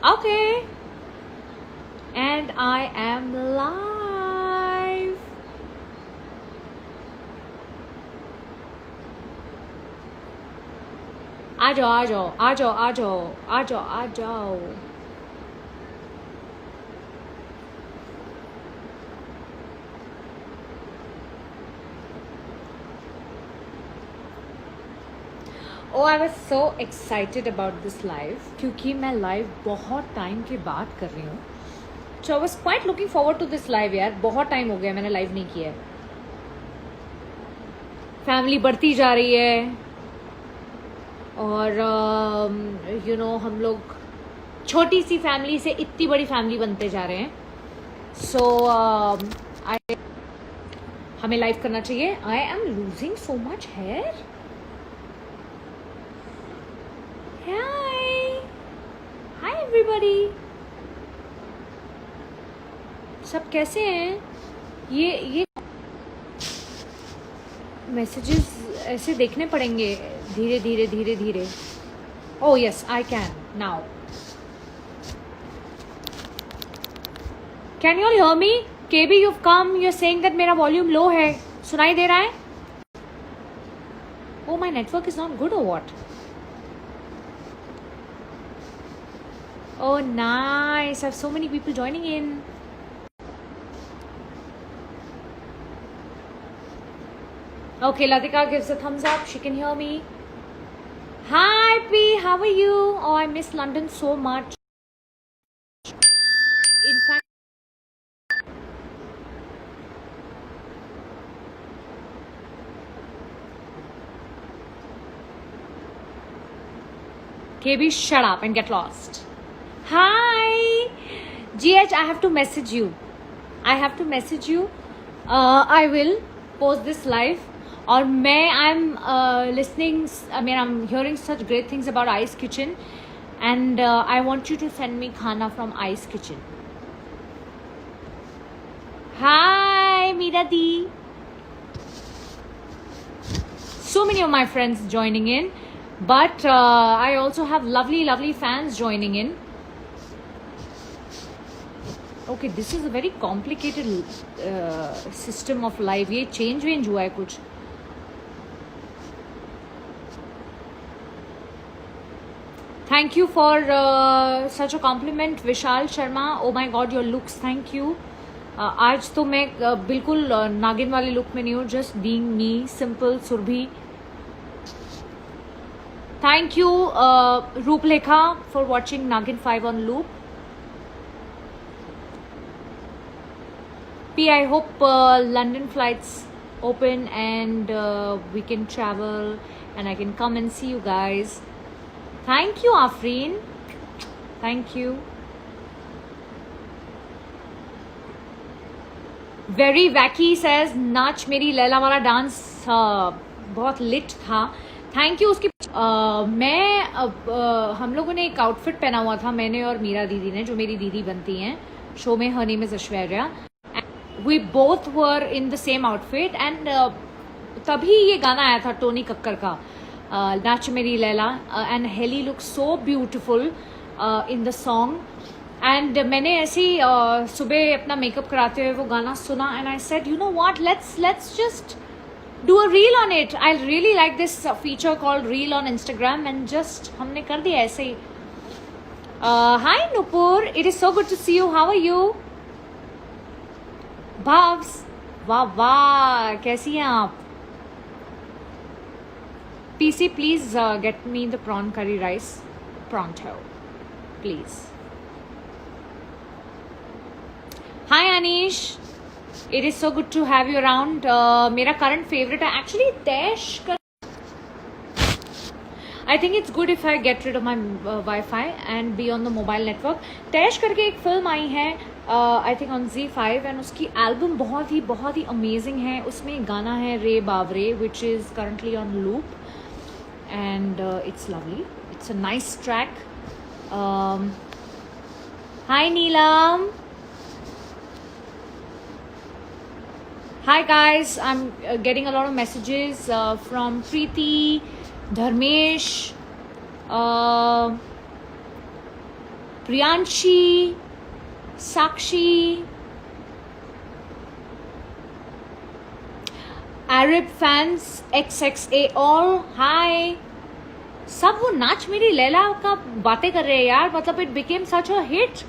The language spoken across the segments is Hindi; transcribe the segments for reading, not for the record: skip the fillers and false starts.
Okay. And I am live. आ जाओ आ जाओ आ जाओ आ जाओ आ जाओ आ जाओ. Oh, I was so excited about this live क्योंकि मैं live बहुत टाइम के बाद कर रही हूँ. So I was quite looking forward to this live यार. बहुत टाइम हो गया मैंने live नहीं किया है. फैमिली बढ़ती जा रही है और हम लोग छोटी सी फैमिली से इतनी बड़ी फैमिली बनते जा रहे हैं. सो हमें लाइव करना चाहिए. I am losing so much hair. Hi everybody. सब कैसे हैं? ये मैसेजेस ऐसे देखने पड़ेंगे धीरे धीरे धीरे धीरे. Oh yes I can now. Can you all hear me? केबी you come. You are saying that मेरा वॉल्यूम लो है. सुनाई दे रहा है? Oh my network is not good और what? Oh, nice. I have so many people joining in. Okay, Latika gives a thumbs up. She can hear me. Hi, P. How are you? Oh, I miss London so much. In fact, KB, shut up and get lost. Hi, GH. I have to message you. I will post this live. और I'm listening. I'm hearing such great things about Ice Kitchen, and I want you to send me khana from Ice Kitchen. Hi, Meera Di. So many of my friends joining in, but I also have lovely fans joining in. Okay, this is a very complicated system of life. ये change हुआ है कुछ. Thank you for such a compliment, Vishal Sharma. Oh my God, your looks. Thank you. आज तो मैं बिल्कुल नागिन वाले लुक में नहीं हूँ. Just being me, simple, Surabhi. Thank you, Rooplekha, for watching Nagin 5 on loop. P, I hope London flights open and we can travel and I can come and see you guys. Thank you, Afreen. Thank you. Very wacky says नाच मेरी लैला वाला डांस बहुत लिट था. Thank you. उसकी हम लोगों ने एक आउटफिट पहना हुआ था, मैंने और मीरा दीदी ने, जो मेरी दीदी बनती हैं शो में. Her name is Aishwarya. We both were in the same outfit and तभी ये गाना आया था टोनी कक्कर का, नाच मेरी Laila, and Helly looks so beautiful in the song. And मैंने ऐसी सुबह अपना मेकअप कराते हुए वो गाना सुना and I said, you know what, let's just do a reel on it. I really like this feature called Reel on Instagram and just हमने कर दिया ऐसे ही. Hi Nupur, it is so good to see you. How are you? भाव्स, वाह कैसी हैं आप? PC, please get me the prawn curry rice pronto, please. Hi Anish, it is so good to have you around. मेरा current favorite है actually Tesh. I think it's good if I get rid of my Wi-Fi and be on the mobile network. Tesh करके एक फिल्म आई है I think on Z5 and उसकी एल्बम बहुत ही अमेजिंग है. उसमें गाना है रे बावरे which is currently on loop and it's lovely. It's a nice track. Hi Neelam. Hi guys, I'm getting a lot of messages from Preeti, Dharmesh, Priyanshi, Sakshi, Arab fans XXA all, hi. सब वो नाच मेरी लैला का बातें कर रहे हैं यार, मतलब it became such a hit.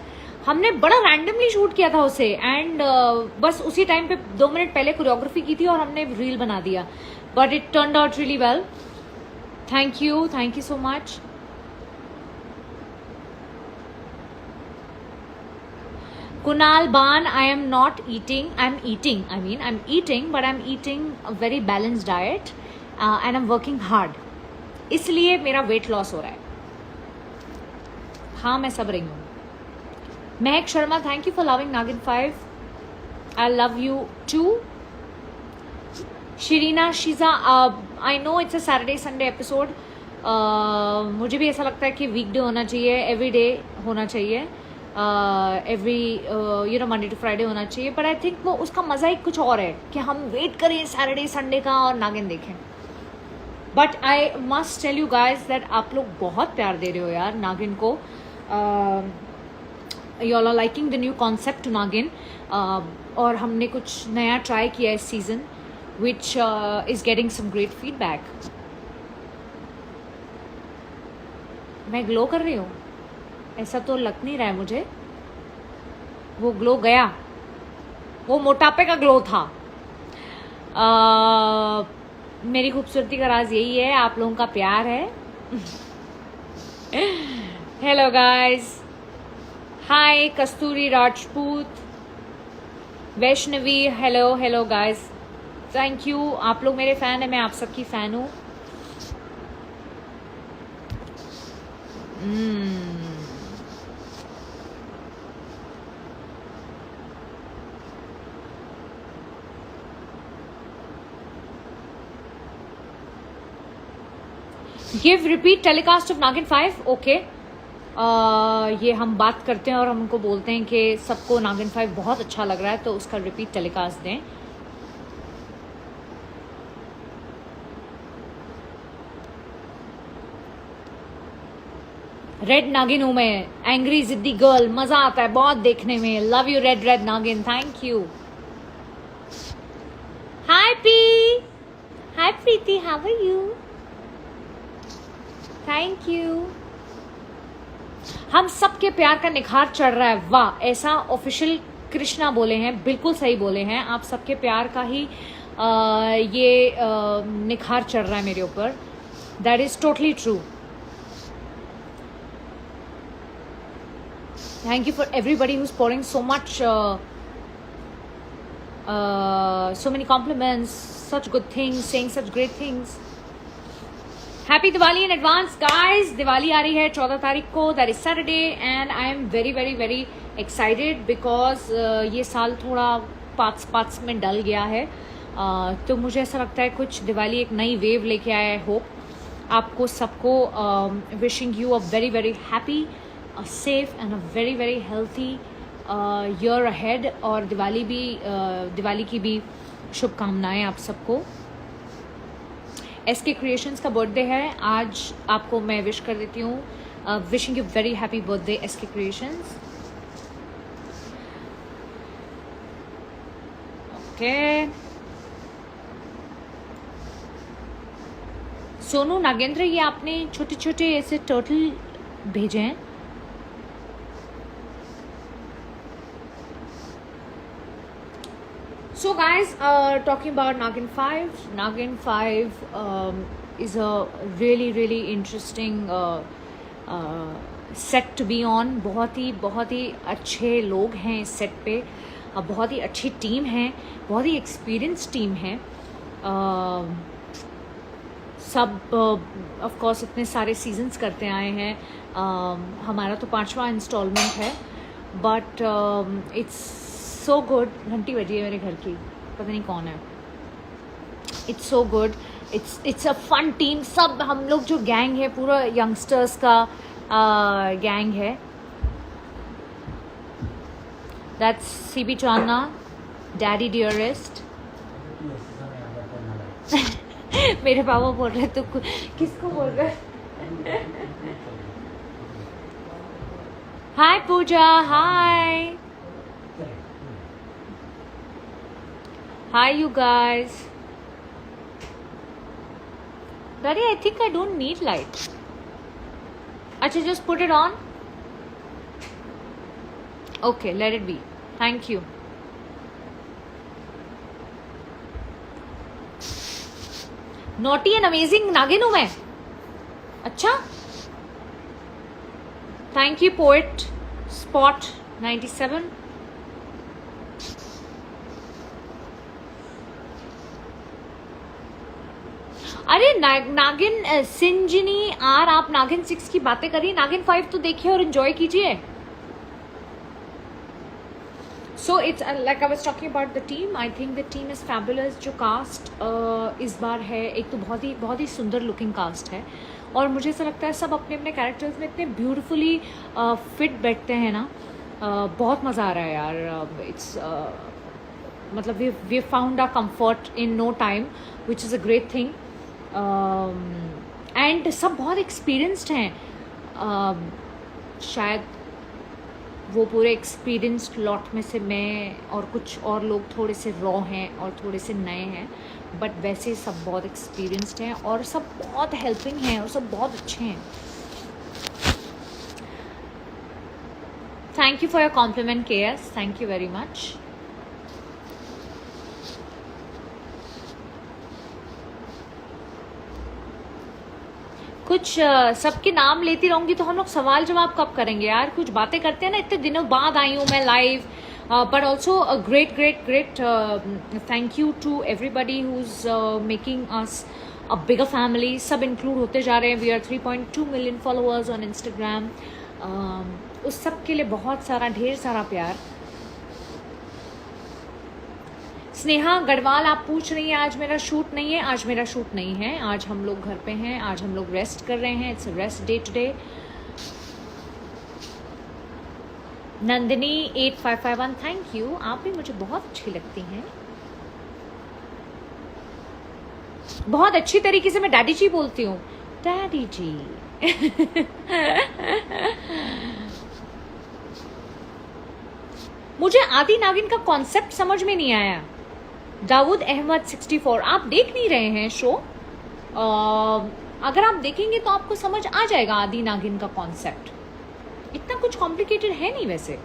हमने बड़ा रैंडमली शूट किया था उसे एंड बस उसी टाइम पे 2 मिनट पहले कोरियोग्राफी की थी और हमने रील बना दिया, but it turned out really well. Thank you so much. Kunal Ban, I am not eating. I'm eating, but I'm eating a very balanced diet and I'm working hard. इसलिए मेरा वेट लॉस हो रहा है. हाँ, मैं सब रही हूँ. Mahak Sharma, thank you for loving Naagin 5. I love you too. Shirina Sheeja, I know it's a Saturday Sunday episode. मुझे भी ऐसा लगता है कि वीकडे होना चाहिए, एवरी डे होना चाहिए, एवरी मंडे टू फ्राइडे होना चाहिए. बट आई थिंक वो उसका मज़ा ही कुछ और है कि हम वेट करें सैटरडे संडे का और नागिन देखें. But I must tell you guys that आप लोग बहुत प्यार दे रहे हो यार नागिन को. You all are liking the new concept Naagin. और हमने कुछ नया ट्राई किया इस season which is getting some great feedback. मैं ग्लो कर रही हूँ ऐसा तो लग नहीं रहा है मुझे. वो ग्लो गया, वो मोटापे का ग्लो था. मेरी खूबसूरती का राज यही है, आप लोगों का प्यार है. Hello guys, hi Kasturi Rajput, Vaishnavi, hello guys, thank you. आप लोग मेरे फैन है, मैं आप सबकी फैन हूँ. गिव रिपीट टेलीकास्ट ऑफ नागिन 5. ओके, ये हम बात करते हैं और हम उनको बोलते हैं कि सबको नागिन 5 बहुत अच्छा लग रहा है तो उसका रिपीट टेलीकास्ट दें. रेड नागिन हूं मैं, एंग्री जिद्दी गर्ल, मजा आता है बहुत देखने में. Love you red Naagin, thank you. Hi P, hi Preeti, how are you, thank you. हम सबके प्यार का निखार चढ़ रहा है. वाह, ऐसा ऑफिशियल कृष्णा बोले हैं, बिल्कुल सही बोले हैं. आप सबके प्यार का ही ये निखार चढ़ रहा है मेरे ऊपर. That is totally true. Thank you for everybody who is pouring so much so many compliments, such good things, saying such great things. Happy Diwali in advance guys. Diwali आ रही है 14 तारीख को, that is Saturday, and I am very very very excited because ये साल थोड़ा पार्ट्स में डल गया है. तो मुझे ऐसा लगता है कुछ दिवाली एक नई वेव लेके आया है. होप आपको सबको wishing you a very very happy, safe and a very very healthy year ahead. और दिवाली की भी शुभकामनाएं आप सबको. SK क्रिएशंस का बर्थडे है आज, आपको मैं विश कर देती हूँ. Wishing you very happy birthday SK creations. Okay, Sonu Nagendra, ये आपने छोटे छोटे ऐसे टर्टल भेजे हैं. So guys, talking about Nagin 5. Nagin 5 is a really interesting set to be on. बहुत ही अच्छे लोग हैं इस सेट पे, बहुत ही अच्छी टीम है, बहुत ही एक्सपीरियंस टीम है. सब ऑफ कोर्स इतने सारे सीजन्स करते आए हैं. हमारा तो 5वां इंस्टॉलमेंट है, बट इट्स सो गुड. घंटी बजी है मेरे घर की, पता नहीं कौन है. It's so good, it's a fun team. सब हम लोग जो गैंग है, पूरा यंगस्टर्स का गैंग है. That's CB Chandna, daddy dearest. मेरे पापा बोल रहे तो किसको बोल रहे? Hi Pooja, hi hi you guys. Daddy, I think I don't need light. अच्छा, just put it on. Okay, let it be. Thank you. Naughty and amazing नागिन हूँ मैं. अच्छा. Thank you, poet. Spot 97. अरे नागिन सिंजनी आर, आप नागिन 6 की बातें करिए, नागिन 5 तो देखिए और एंजॉय कीजिए. So it's like I was talking about the team. I think the team is fabulous. जो कास्ट इस बार है, एक तो बहुत ही सुंदर लुकिंग कास्ट है, और मुझे ऐसा लगता है सब अपने अपने कैरेक्टर्स में इतने ब्यूटीफुली फिट बैठते हैं ना. बहुत मज़ा आ रहा है यार. इट्स मतलब we found our comfort in no time, which is a great thing. And सब बहुत एक्सपीरियंस्ड हैं. शायद वो पूरे एक्सपीरियंस्ड लॉट में से मैं और कुछ और लोग थोड़े से रॉ हैं और थोड़े से नए हैं, बट वैसे सब बहुत एक्सपीरियंस्ड हैं और सब बहुत हेल्पिंग हैं और सब बहुत अच्छे हैं. Thank you for your compliment cares. Thank you very much. कुछ सबके नाम लेती रहूंगी तो हम लोग सवाल जवाब कब करेंगे यार. कुछ बातें करते हैं ना. इतने दिनों बाद आई हूँ मैं live, but also great thank you to everybody who is making us a bigger family. सब इंक्लूड होते जा रहे हैं. We are 3.2 million followers on Instagram. उस सब के लिए बहुत सारा, ढेर सारा प्यार. स्नेहा गढ़वाल, आप पूछ रही हैं आज मेरा शूट नहीं है. आज मेरा शूट नहीं है. आज हम लोग घर पे हैं. आज हम लोग रेस्ट कर रहे हैं. It's rest day today. Nandini 8551, thank you. आप भी मुझे बहुत अच्छी लगती हैं. बहुत अच्छी तरीके से मैं डैडी जी बोलती हूँ. डैडी जी. मुझे आदि नागिन का कॉन्सेप्ट समझ में नहीं आया. दाऊद अहमद 64, आप देख नहीं रहे हैं शो. अगर आप देखेंगे तो आपको समझ आ जाएगा आदि नागिन का कॉन्सेप्ट. इतना कुछ कॉम्प्लिकेटेड है नहीं वैसे.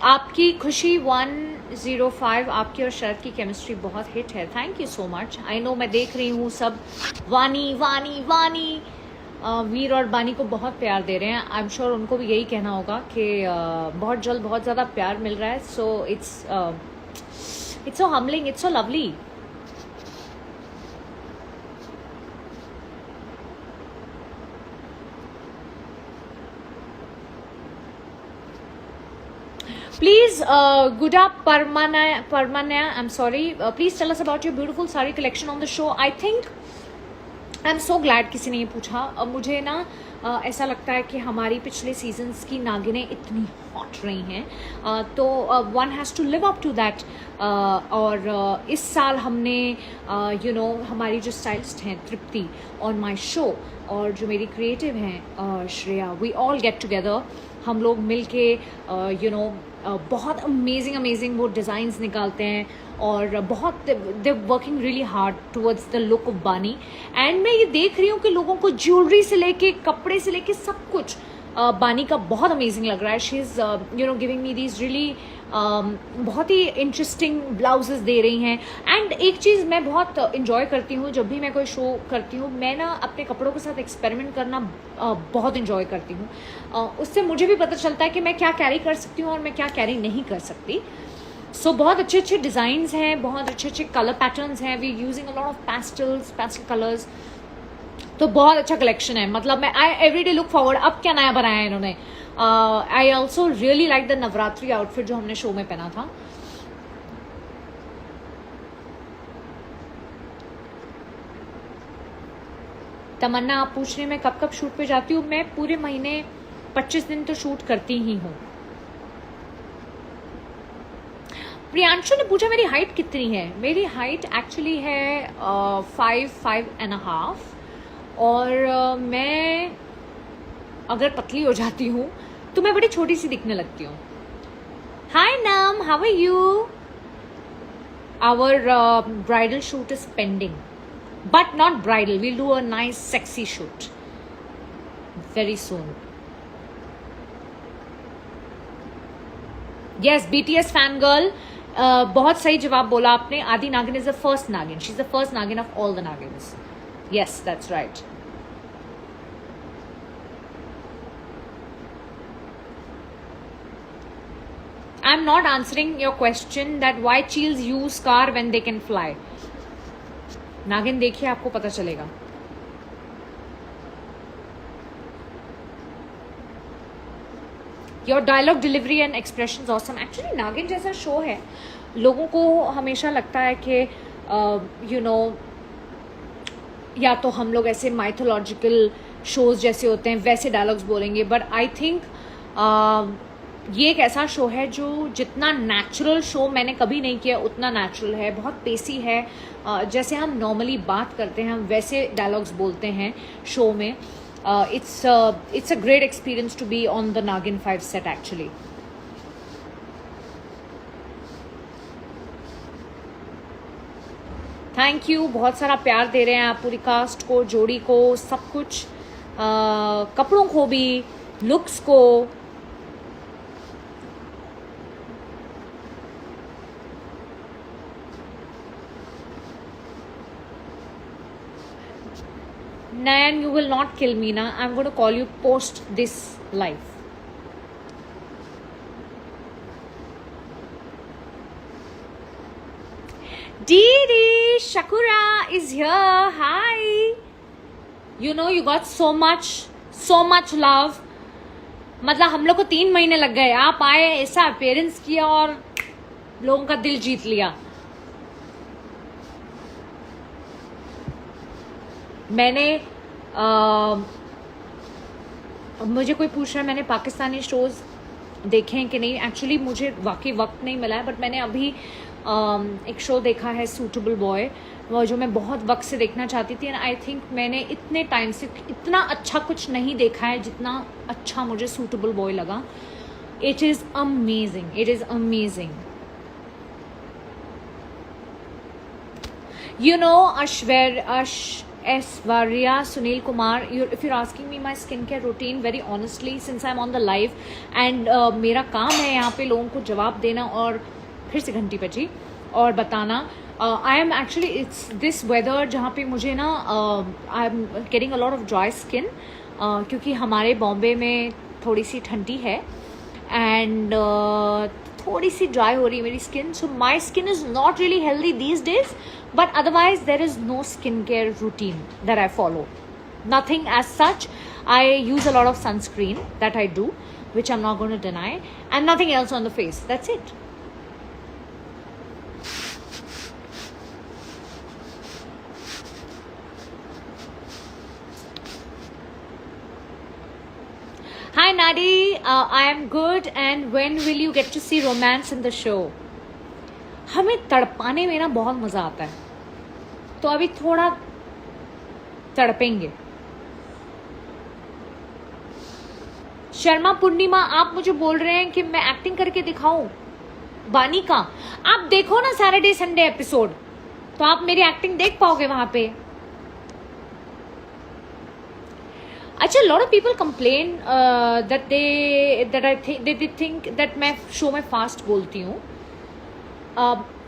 आपकी खुशी 105, आपकी और शरद की केमिस्ट्री बहुत हिट है. Thank you so much. I know, मैं देख रही हूँ सब वानी वानी वानी वीर और बानी को बहुत प्यार दे रहे हैं. आई एम श्योर उनको भी यही कहना होगा कि बहुत जल्द बहुत ज़्यादा प्यार मिल रहा है. So it's so humbling, it's so lovely. Please, Guda Parmana, I'm sorry. Please tell us about your beautiful sari collection on the show. I think I'm so glad किसी ने ये पूछा. मुझे ना ऐसा लगता है कि हमारी पिछले सीजन्स की नागिनें इतनी हॉट रही हैं, तो one has to live up to that. और इस साल हमने हमारी जो स्टाइलिस्ट हैं तृप्ति ऑन माई शो, और जो मेरी क्रिएटिव हैं Shreya, we all get together. हम लोग मिल के बहुत अमेजिंग वो डिज़ाइंस निकालते हैं, और बहुत they working really hard towards the look of बानी. एंड मैं ये देख रही हूँ कि लोगों को ज्वेलरी से लेके, कपड़े से लेके सब कुछ बानी का बहुत अमेजिंग लग रहा है. She is giving me these really बहुत ही इंटरेस्टिंग ब्लाउजेस दे रही हैं. एंड एक चीज़ मैं बहुत इंजॉय करती हूँ जब भी मैं कोई शो करती हूँ, मैं ना अपने कपड़ों के साथ एक्सपेरिमेंट करना बहुत इंजॉय करती हूँ. उससे मुझे भी पता चलता है कि मैं क्या कैरी कर सकती हूँ और मैं क्या कैरी नहीं कर सकती. सो बहुत अच्छे अच्छे डिज़ाइंस हैं, बहुत अच्छे अच्छे कलर पैटर्न्स हैं. We using a lot of pastel colours. तो बहुत अच्छा कलेक्शन है. मतलब मैं I every day look forward. अब क्या नया बनाया है इन्होंने. I also really like the Navratri outfit जो हमने शो में पहना था. तमन्ना, आप पूछ रहे हैं मैं कब कब शूट पे जाती हूँ. मैं पूरे महीने 25 दिन तो शूट करती ही हूँ. प्रियांशु ने पूछा मेरी हाइट कितनी है. मेरी हाइट एक्चुअली है 5.5 और मैं अगर पतली हो जाती हूँ तो मैं बड़ी छोटी सी दिखने लगती हूँ. हाय नाम, how are you? Our bridal shoot is pending, but not bridal. We'll do a nice sexy shoot very soon. Yes, BTS fan girl. बहुत सही जवाब बोला आपने. Adi Naagin is the first Naagin. She is the first Naagin of all the Naagins. Yes, that's right. I'm not answering your question that why cheels use car when they can fly. नागिन देखिए, आपको पता चलेगा. Your dialogue delivery and expressions awesome. Actually नागिन जैसा शो है, लोगों को हमेशा लगता है कि you know, या तो हम लोग ऐसे माइथोलॉजिकल शोज जैसे होते हैं वैसे डायलॉग्स बोलेंगे, बट आई थिंक ये एक ऐसा शो है जो जितना नेचुरल शो मैंने कभी नहीं किया उतना नेचुरल है. बहुत पेसी है. जैसे हम नॉर्मली बात करते हैं हम वैसे डायलॉग्स बोलते हैं शो में. it's a great experience to be on the Nagin 5 set actually. Thank you. बहुत सारा प्यार दे रहे हैं आप पूरी कास्ट को, जोड़ी को, सब कुछ, कपड़ों को भी, लुक्स को. Nayan, you will not kill me na. I'm going to call you post this live. Didi Shakura is here. Hi. You know you got so much love. मतलब हम लोग को 3 महीने लग गए. आप आए, ऐसा अपेयरेंस किया और लोगों का दिल जीत लिया. मैंने मुझे कोई पूछ रहा है मैंने पाकिस्तानी शोज़ देखे हैं कि नहीं. एक्चुअली मुझे वाकई वक्त नहीं मिला है, बट मैंने अभी एक शो देखा है सूटेबल बॉय, वो जो मैं बहुत वक्त से देखना चाहती थी. एंड आई थिंक मैंने इतने टाइम से इतना अच्छा कुछ नहीं देखा है जितना अच्छा मुझे सूटेबल बॉय लगा. It is amazing. It is amazing. You know, Aishwarya, Sunil Kumar, if you're asking me my skincare routine, very honestly, since I'm on the live and मेरा काम है यहाँ पे लोगों को जवाब देना और फिर से घंटी बजी और बताना. I am actually, it's this weather जहाँ पे मुझे ना I'm getting a lot of dry skin क्योंकि हमारे बॉम्बे में थोड़ी सी ठंडी है एंड थोड़ी सी ड्राई हो रही है मेरी skin. So my skin is not really healthy these days, but otherwise there is no skincare routine that I follow. Nothing as such. I use a lot of sunscreen, that I do, which I'm not going to deny, and nothing else on the face. That's it. Hi Nadi, I am good. And when will you get to see romance in the show? हमें तड़पाने में ना बहुत मज़ा आता है, तो अभी थोड़ा तड़पेंगे. शर्मा पूर्णिमा, आप मुझे बोल रहे हैं कि मैं एक्टिंग करके दिखाऊं. बानी का आप देखो ना सैटरडे संडे एपिसोड, तो आप मेरी एक्टिंग देख पाओगे वहां पे. अच्छा, lot of people complain that I think that मैं शो में फास्ट बोलती हूँ.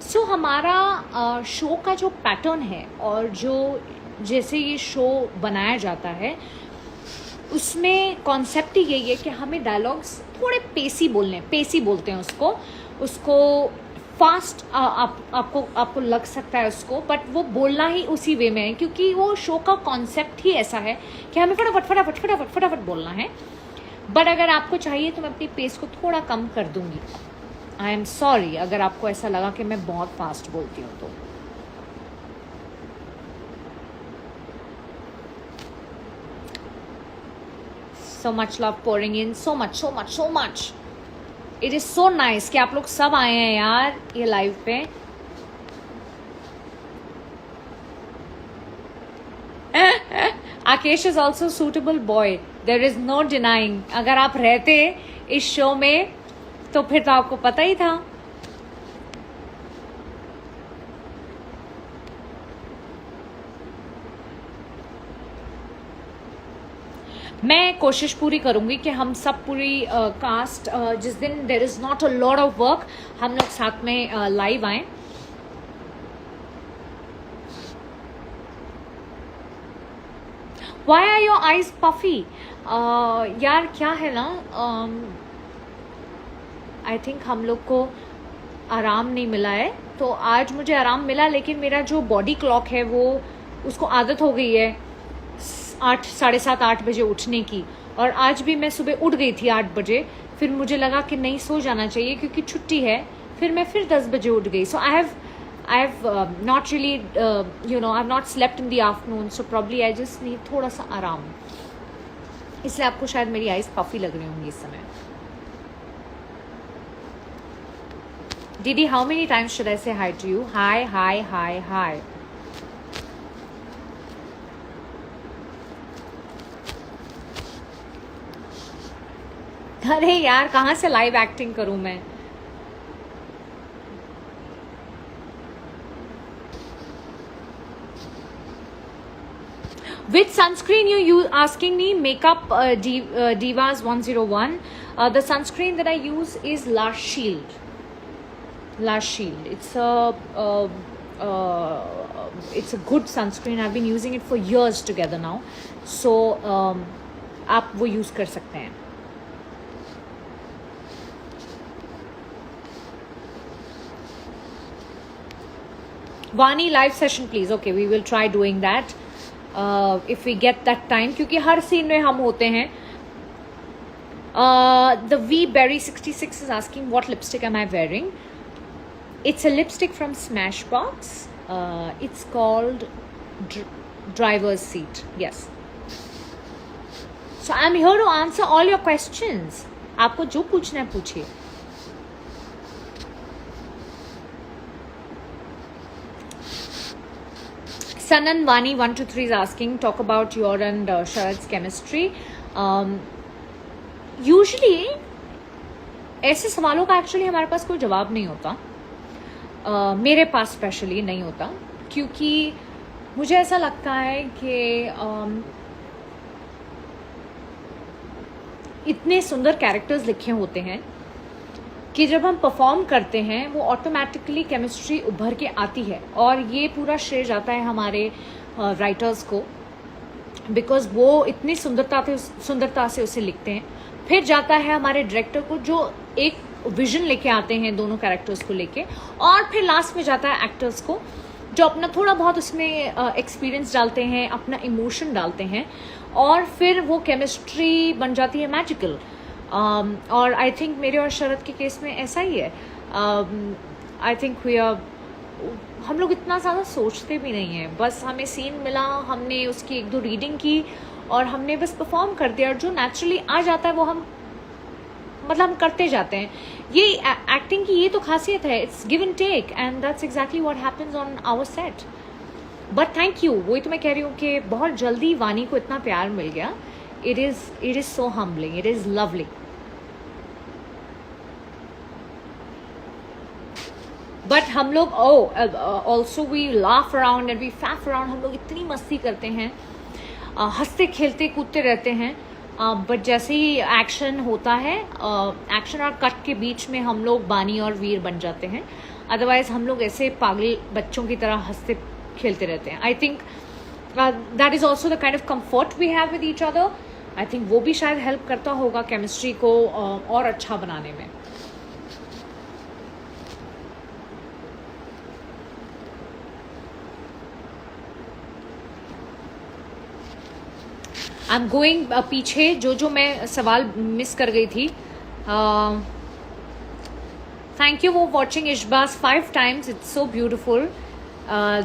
सो हमारा शो का जो पैटर्न है और जो जैसे ये शो बनाया जाता है उसमें कॉन्सेप्ट ही यही है कि हमें डायलॉग्स थोड़े पेसी बोलते हैं उसको फास्ट आपको लग सकता है उसको, बट वो बोलना ही उसी वे में है क्योंकि वो शो का कॉन्सेप्ट ही ऐसा है कि हमें फटाफट बोलना है. बट अगर आपको चाहिए तो मैं अपनी पेस को थोड़ा कम कर दूंगी. आई एम सॉरी अगर आपको ऐसा लगा कि मैं बहुत फास्ट बोलती हूँ तो. So much love pouring in, so much. It is so nice कि आप लोग सब आए हैं यार ये लाइव पे। Aakesh is also suitable boy, there is no denying. अगर आप रहते इस शो में तो फिर तो आपको पता ही था। मैं कोशिश पूरी करूंगी कि हम सब पूरी कास्ट जिस दिन there is not a lot of work हम लोग साथ में लाइव आए। Why are your eyes puffy? यार क्या है ना, आई थिंक हम लोग को आराम नहीं मिला है। तो आज मुझे आराम मिला, लेकिन मेरा जो बॉडी क्लॉक है वो उसको आदत हो गई है 8 साढ़े 7 8 बजे उठने की। और आज भी मैं सुबह उठ गई थी 8 बजे, फिर मुझे लगा कि नहीं सो जाना चाहिए क्योंकि छुट्टी है, फिर मैं फिर 10 बजे उठ गई। सो आई have not really I've not slept in the afternoon, so probably I just need थोड़ा सा आराम, इसलिए आपको शायद मेरी आईज काफी लग रही होंगी इस समय। Didi, how many times should I say hi to you? Hi, hi, hi, hi. अरे यार कहाँ से लाइव एक्टिंग करूं मैं। Which sunscreen you asking me? Makeup Divas 101. The sunscreen that I use is La Shield. La Shield. It's a good sunscreen. I've been using it for years together now. So आप वो use कर सकते हैं। Vani live session please. Okay, we will try doing that. If we get that time, क्योंकि हर सीन में हम होते हैं। The V Berry 66 is asking what lipstick am I wearing? It's a lipstick from Smashbox. It's called Driver's Seat. Yes. So I'm here to answer all your questions. आपको जो पूछना है पूछिए। Sanan Vani 123 is asking, talk about your and Sharad's chemistry. Usually ऐसे सवालों का एक्चुअली हमारे पास कोई जवाब नहीं होता, मेरे पास स्पेशली नहीं होता, क्योंकि मुझे ऐसा लगता है कि इतने सुंदर कैरेक्टर्स लिखे होते हैं कि जब हम परफॉर्म करते हैं वो ऑटोमेटिकली केमिस्ट्री उभर के आती है। और ये पूरा श्रेय जाता है हमारे राइटर्स को, बिकॉज वो इतनी सुंदरता से उसे लिखते हैं। फिर जाता है हमारे डायरेक्टर को, जो एक विजन लेके आते हैं दोनों कैरेक्टर्स को लेके, और फिर लास्ट में जाता है एक्टर्स को, जो अपना थोड़ा बहुत उसमें एक्सपीरियंस डालते हैं, अपना इमोशन डालते हैं, और फिर वो केमिस्ट्री बन जाती है मैजिकल। और आई थिंक मेरे और शरद के केस में ऐसा ही है। आई थिंक हम लोग इतना ज़्यादा सोचते भी नहीं हैं, बस हमें सीन मिला, हमने उसकी 1-2 रीडिंग की और हमने बस परफॉर्म कर दिया, और जो नेचुरली आ जाता है वो हम करते जाते हैं। ये एक्टिंग की ये तो खासियत है, it's give and take, and that's exactly what happens on our set. But thank you, वही तो मैं कह रही हूँ कि बहुत जल्दी वानी को इतना प्यार मिल गया। It is so humbling. It is lovely. But हम लोग also we laugh around and we faff around. हम लोग इतनी मस्ती करते हैं, हंसते खेलते कूदते रहते हैं। बट जैसे ही एक्शन होता है, एक्शन और कट के बीच में हम लोग बानी और वीर बन जाते हैं। अदरवाइज हम लोग ऐसे पागल बच्चों की तरह हंसते खेलते रहते हैं। I think that is also the kind of comfort we have with each other. I think वो भी शायद हेल्प करता होगा केमिस्ट्री को और अच्छा बनाने में। आई एम गोइंग पीछे जो मैं सवाल मिस कर गई थी। Thank you for watching Ishqbaaz 5 times. It's so beautiful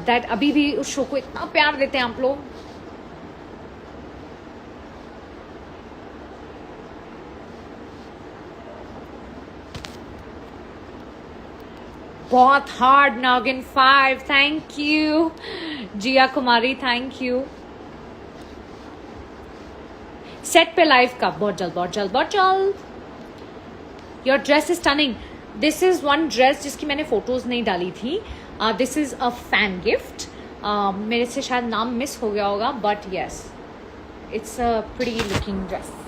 that अभी भी उस शो को इतना प्यार देते हैं आप लोग। बहुत hard Naagin 5, thank you Jiya Kumari, thank you. Set पे लाइव का बहुत जल्द बहुत जल्द बहुत जल्द। Your dress is stunning. This is one dress जिसकी मैंने फोटोज नहीं डाली थी। This is a fan gift. मेरे से शायद नाम मिस हो गया होगा, but yes it's a pretty looking dress.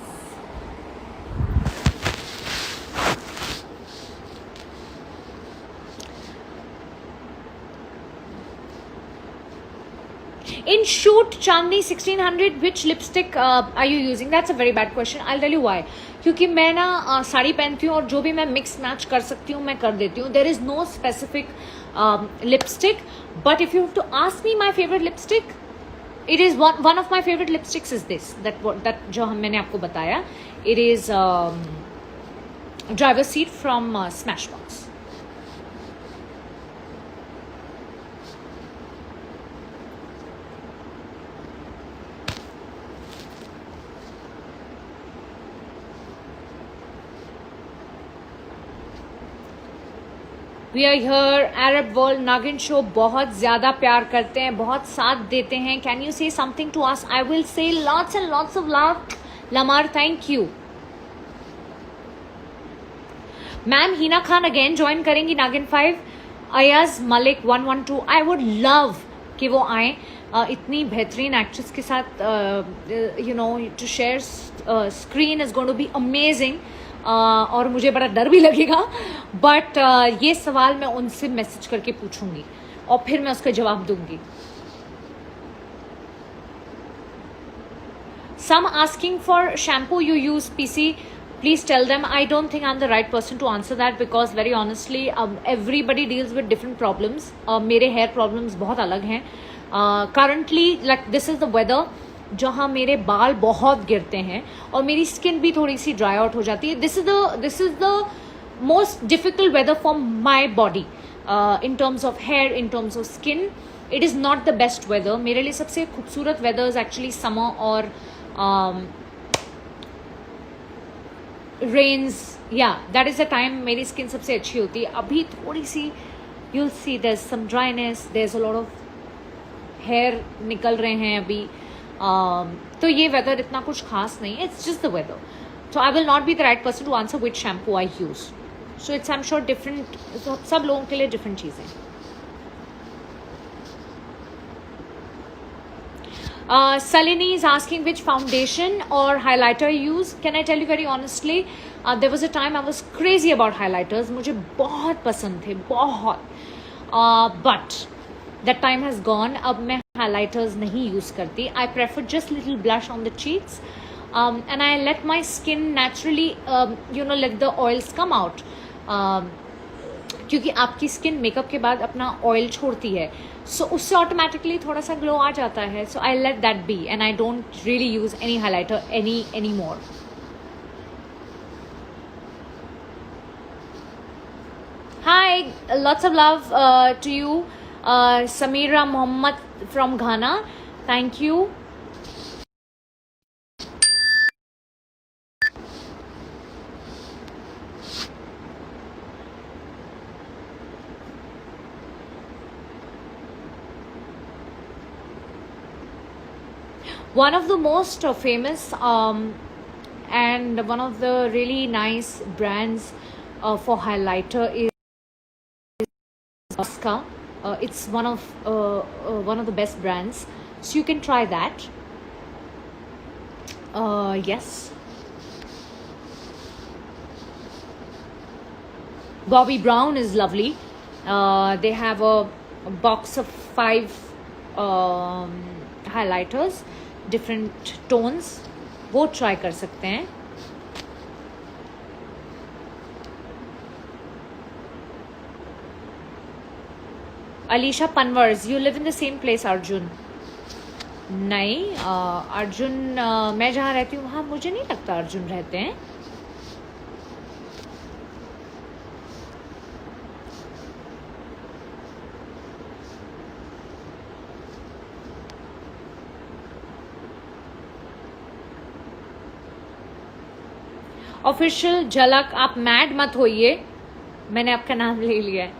In shoot Chandni 1600, which lipstick are you using? That's a very bad question. I'll tell you why. क्योंकि मैं ना साड़ी पहनती हूँ और जो भी मैं मिक्स मैच कर सकती हूँ मैं कर देती हूँ. There is no specific lipstick. But if you have to ask me my favorite lipstick, it is one of my favorite lipsticks is this. That जो मैंने आपको बताया. It is Driver's Seat from Smashbox. We are here, Arab world Naagin show बहुत ज़्यादा प्यार करते हैं, बहुत साथ देते हैं. Can you say something to us? I will say lots and lots of love. Lamar, thank you. Ma'am Hina Khan again join करेंगी Naagin 5. Ayaz Malik 112. I would love कि वो आए. इतनी बेहतरीन एक्ट्रेस के साथ you know to share screen is going to be amazing. और मुझे बड़ा डर भी लगेगा, बट ये सवाल मैं उनसे मैसेज करके पूछूंगी और फिर मैं उसका जवाब दूंगी. Some asking for shampoo you use PC, please tell them. I don't think I am the right person to answer that because very honestly everybody deals with different problems. मेरे हेयर प्रॉब्लम्स बहुत अलग हैं. Currently like this is the weather जहाँ मेरे बाल बहुत गिरते हैं और मेरी स्किन भी थोड़ी सी ड्राई आउट हो जाती है. This is the most difficult weather for my body in terms of hair, in terms of skin. It is not the best weather. मेरे लिए सबसे खूबसूरत वेदर इज एक्चुअली समर और rains. Yeah that is the time मेरी स्किन सबसे अच्छी होती है. अभी थोड़ी सी you'll see there's some dryness, there's a lot of hair निकल रहे हैं अभी. तो ये वेदर इतना कुछ खास नहीं है. It's just the weather. So I will not be the right person to answer which shampoo I use. So it's I am sure different, सब लोगों के लिए डिफरेंट चीज़ें. Salini is asking which foundation or highlighter you use. Can I tell you very honestly, there was a time I was crazy about highlighters. मुझे बहुत पसंद थे, बहुत. But that time has gone. अब मैं highlighters नहीं use करती. I prefer just little blush on the cheeks, and I let my skin naturally, let the oils come out. क्योंकि आपकी स्किन मेकअप के बाद अपना ऑयल छोड़ती है, सो उससे ऑटोमेटिकली थोड़ा सा ग्लो आ जाता है. So I let that be and I don't really use any highlighter any more. Hi, lots of love to you. Samira Mohammed from Ghana, thank you. One of the most famous and one of the really nice brands for highlighter is Oscar. It's one of the best brands, so you can try that. Yes. Bobbi Brown is lovely. They have a box of 5 highlighters, different tones, वो ट्राई कर सकते हैं. अलीशा पनवर्स, you live in the same place Arjun? नहीं, अर्जुन मैं जहाँ रहती हूँ वहाँ मुझे नहीं लगता अर्जुन रहते हैं. ऑफिशियल झलक, आप मैड मत होइए, मैंने आपका नाम ले लिया है.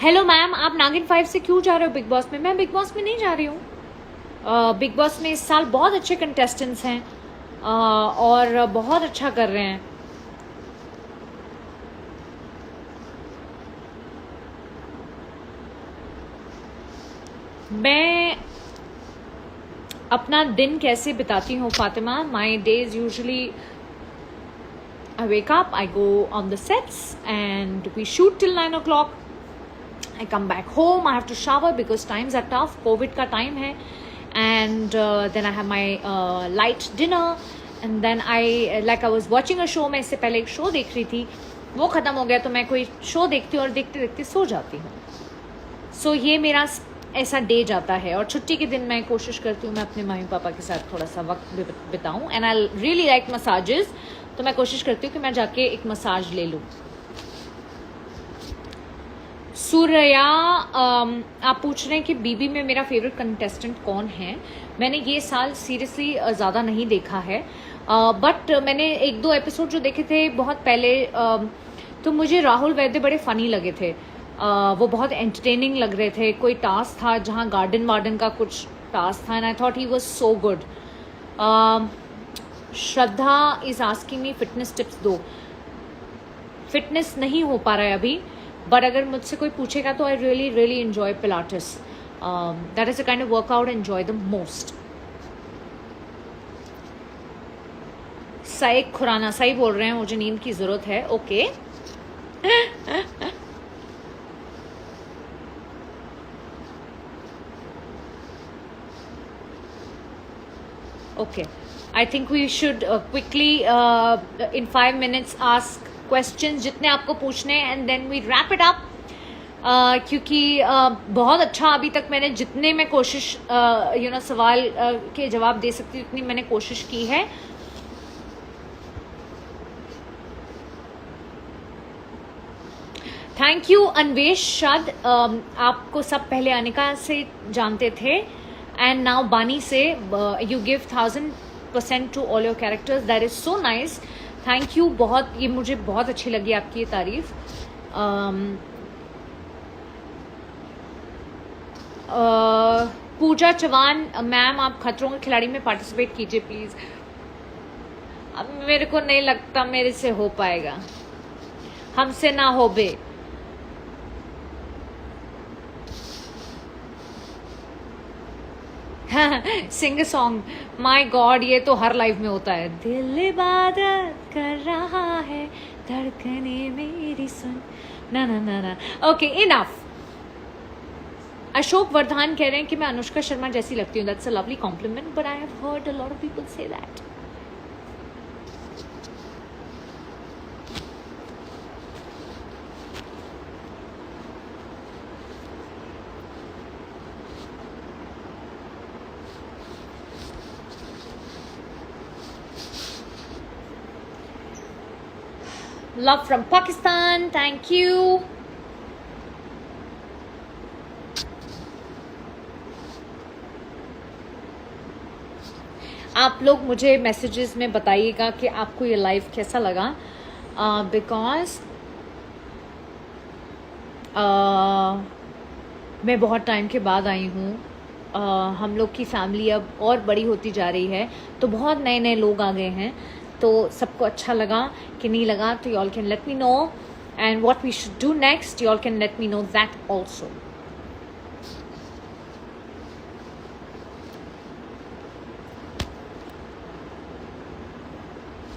हेलो मैम, आप नागिन 5 से क्यों जा रहे हो बिग बॉस में? मैं बिग बॉस में नहीं जा रही हूँ। बिग बॉस में इस साल बहुत अच्छे कंटेस्टेंट्स हैं और बहुत अच्छा कर रहे हैं। मैं अपना दिन कैसे बिताती हूँ Fatima? My days usually I wake up, I go on the sets, and we shoot till 9 o'clock. I come back home, I have to shower because times are tough. COVID का time है, and then I have my light dinner, and then I was watching a show. मैं इससे पहले एक शो देख रही थी, वो ख़त्म हो गया तो मैं कोई शो देखती हूँ और देखते देखते सो जाती हूँ। सो ये मेरा ऐसा डे जाता है। और छुट्टी के दिन मैं कोशिश करती हूँ मैं अपने मम्मी पापा के साथ थोड़ा सा वक्त बिताऊँ। And I really like massages, तो मैं कोशिश करती हूँ कि मैं जाके एक मसाज ले लूँ। सूर्या, आप पूछ रहे हैं कि बीबी में मेरा फेवरेट कंटेस्टेंट कौन है? मैंने ये साल सीरियसली ज़्यादा नहीं देखा है, बट मैंने एक दो एपिसोड जो देखे थे बहुत पहले, तो मुझे राहुल वैद्य बड़े फ़नी लगे थे। वो बहुत एंटरटेनिंग लग रहे थे। कोई टास्क था जहाँ गार्डन वार्डन का कुछ टास्क था, and I thought he was so good. Shraddha is asking me fitness tips दो। फिटनेस नहीं हो पा रहा है अभी, बट अगर मुझसे कोई पूछेगा तो I really really enjoy pilates. That is a kind of workout I enjoy the most. Saeed Khurana सही बोल रहे हैं, मुझे नींद की जरूरत है। Okay Okay, I think we should quickly in 5 minutes ask questions जितने आपको पूछने हैं, and then we wrap it up, क्योंकि बहुत अच्छा अभी तक मैंने जितने मैं कोशिश सवाल के जवाब दे सकती हूँ उतनी मैंने कोशिश की है। थैंक यू अन्वेश शाद, आपको सब पहले अनिका से जानते थे, and now Bani से you give 1000% to all your characters. That is so nice. Thank you बहुत, ये मुझे बहुत अच्छी लगी आपकी ये तारीफ। पूजा चौहान, मैम आप खतरों के खिलाड़ी में पार्टिसिपेट कीजिए प्लीज। अब मेरे को नहीं लगता मेरे से हो पाएगा, हमसे ना हो बे। सिंग सॉन्ग, माई गॉड, ये तो हर लाइफ में होता है। दिल इबादत कर रहा है, धड़कने मेरी सुन, ना ना ना ना। Okay enough. अशोक वर्धान कह रहे हैं कि मैं अनुष्का शर्मा जैसी लगती हूँ। That's a lovely complement, but I have heard a lot of people say that. Love from Pakistan, thank you. आप लोग मुझे मैसेजेस में बताइएगा कि आपको ये लाइव कैसा लगा, बिकॉज मैं बहुत टाइम के बाद आई हूँ। हम लोग की फैमिली अब और बड़ी होती जा रही है, तो बहुत नए नए लोग आ गए हैं, तो सबको अच्छा लगा कि नहीं लगा, तो y'all can let me know, and what we should do next, y'all can let me know that also.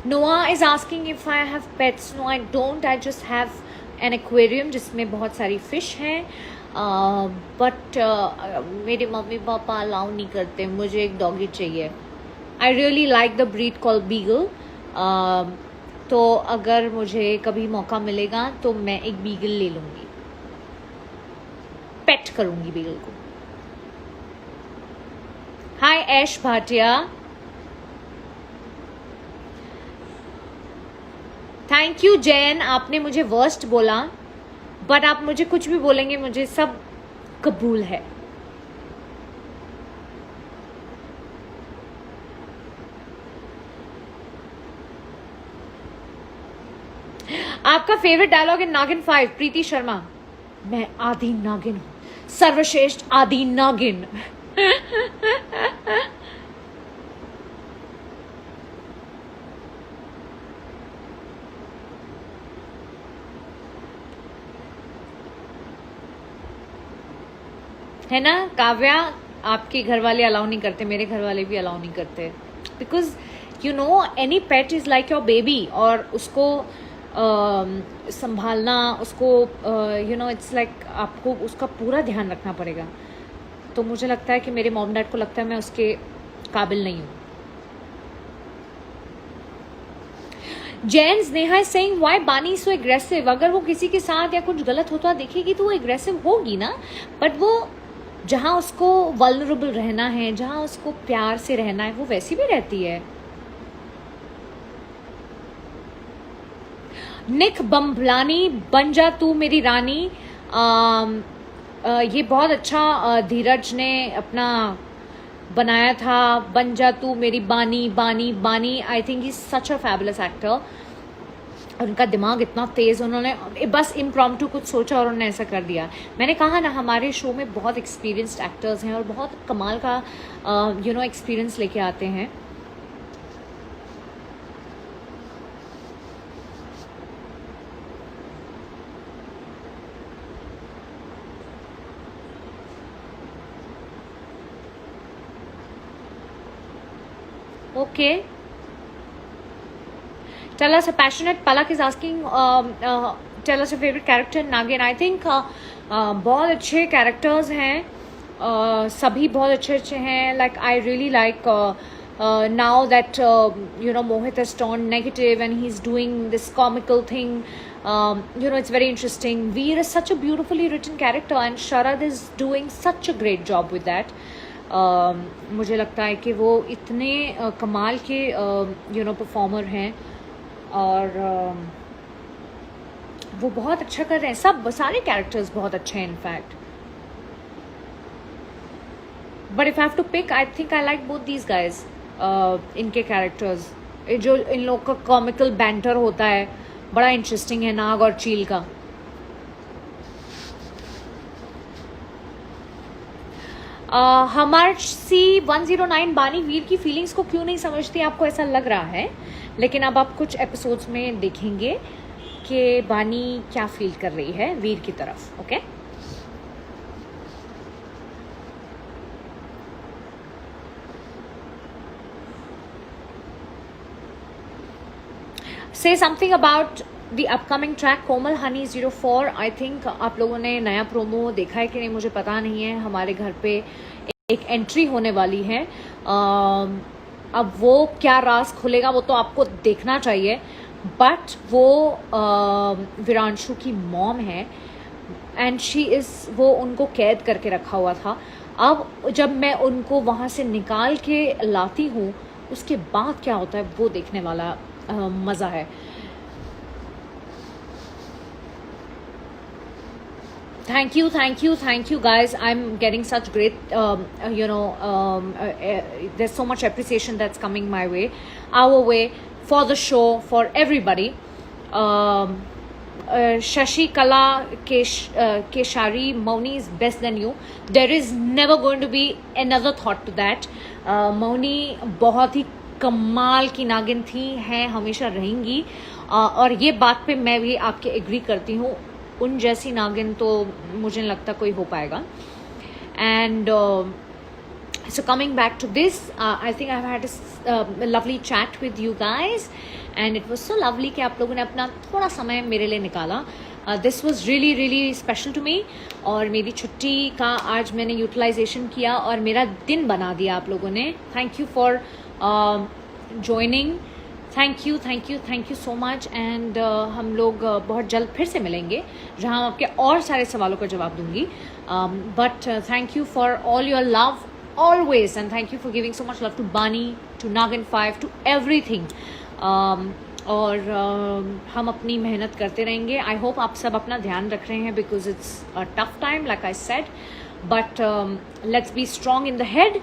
Noah is asking if I have pets. No, I don't. I just have an aquarium जिसमें बहुत सारी fish हैं, but मेरे मम्मी पापा अलाउ नहीं करते, मुझे एक डॉगी चाहिए। I really like the breed called Beagle. तो अगर मुझे कभी मौका मिलेगा तो मैं एक बीगल ले लूंगी, पेट करूंगी बीगल को। हाय ऐश भाटिया, थैंक यू जैन, आपने मुझे वर्स्ट बोला, बट आप मुझे कुछ भी बोलेंगे मुझे सब कबूल है। आपका फेवरेट डायलॉग इन नागिन 5? प्रीति शर्मा, मैं आदि नागिन हूँ, सर्वश्रेष्ठ आदि नागिन। है ना काव्या, आपके घर वाले अलाउ नहीं करते, मेरे घर वाले भी अलाउ नहीं करते, because you know any pet is like your baby, और उसको संभालना, उसको यू नो इट्स लाइक आपको उसका पूरा ध्यान रखना पड़ेगा। तो मुझे लगता है कि मेरे मॉम डैड को लगता है मैं उसके काबिल नहीं हूँ। Jain Sneha is saying why बानी सो एग्रेसिव। अगर वो किसी के साथ या कुछ गलत होता देखेगी तो वो एग्रेसिव होगी ना, बट वो जहाँ उसको वल्नरेबल रहना है, जहाँ उसको प्यार से रहना है, वो वैसी भी रहती है। निक बम्बलानी, बन जा तू मेरी रानी। ये बहुत अच्छा धीरज ने अपना बनाया था, बन जा तू मेरी बानी बानी बानी। I think he such a fabulous actor, उनका दिमाग इतना तेज़, उन्होंने बस इम्प्रॉम्प्टू कुछ सोचा और उन्होंने ऐसा कर दिया। मैंने कहा ना हमारे शो में बहुत एक्सपीरियंस्ड एक्टर्स हैं और बहुत कमाल का यू नो एक्सपीरियंस लेके आते हैं। Okay. Tell us a passionate. Palak is asking, tell us your favorite character in Nagin. I think बहुत अच्छे characters हैं, सभी बहुत अच्छे हैं. Like I really like now that you know Mohit has turned negative and he's doing this comical thing. You know, it's very interesting. Veer is such a beautifully written character and Sharad is doing such a great job with that. मुझे लगता है कि वो इतने कमाल के यू नो परफॉर्मर हैं और वो बहुत अच्छा कर रहे हैं। सब सारे कैरेक्टर्स बहुत अच्छे हैं in fact, but if I have to pick I think I like both these guys. इनके कैरेक्टर्स, जो इन लोग का कॉमिकल बैंटर होता है बड़ा इंटरेस्टिंग है, नाग और चील का। हमार सी 109 बानी वीर की फीलिंग्स को क्यों नहीं समझती, आपको ऐसा लग रहा है, लेकिन अब आप कुछ एपिसोड्स में देखेंगे कि बानी क्या फील कर रही है वीर की तरफ। ओके से something about the upcoming track Komal Honey 04। I think आप लोगों ने नया प्रोमो देखा है कि नहीं मुझे पता नहीं है। हमारे घर पे एक एंट्री होने वाली है, अब वो क्या राज खुलेगा वो तो आपको देखना चाहिए, बट वो विरांशु की मॉम है एंड शी इज़, वो उनको कैद करके रखा हुआ था। अब जब मैं उनको वहाँ से निकाल के लाती हूँ उसके बाद क्या होता है वो देखने वाला मज़ा है। Thank you guys. I'm getting such great you know there's so much appreciation that's coming my way, our way, for the show, for everybody. Shashi Kala Keshari, Mauni is best than you. There is never going to be another thought to that. Mauni बहुत ही कमाल की नागिन थी, हैं, हमेशा रहेंगी, और ये बात पे मैं भी आपके एग्री करती हूँ। उन जैसी नागिन तो मुझे नहीं लगता कोई हो पाएगा। And so coming back to this, I think I have had a lovely chat with you guys and it was so lovely कि आप लोगों ने अपना थोड़ा समय मेरे लिए निकाला। This was really really special to me, और मेरी छुट्टी का आज मैंने यूटिलाइजेशन किया और मेरा दिन बना दिया आप लोगों ने। Thank you for joining, thank you so much. And हम लोग बहुत जल्द फिर से मिलेंगे जहां आपके और सारे सवालों का जवाब दूंगी। But thank you for all your love always and thank you for giving so much love to Baani, to Naagin 5, to everything. और हम अपनी मेहनत करते रहेंगे। आई होप आप सब अपना ध्यान रख रहे हैं because it's a tough time like I said, but let's be strong in the head,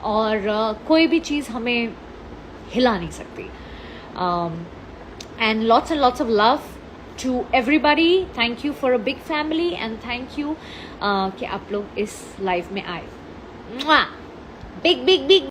और कोई भी चीज़ हमें हिला नहीं सकती। And lots of love to everybody, thank you for a big family and thank you कि आप लोग इस लाइव में आए। Big big big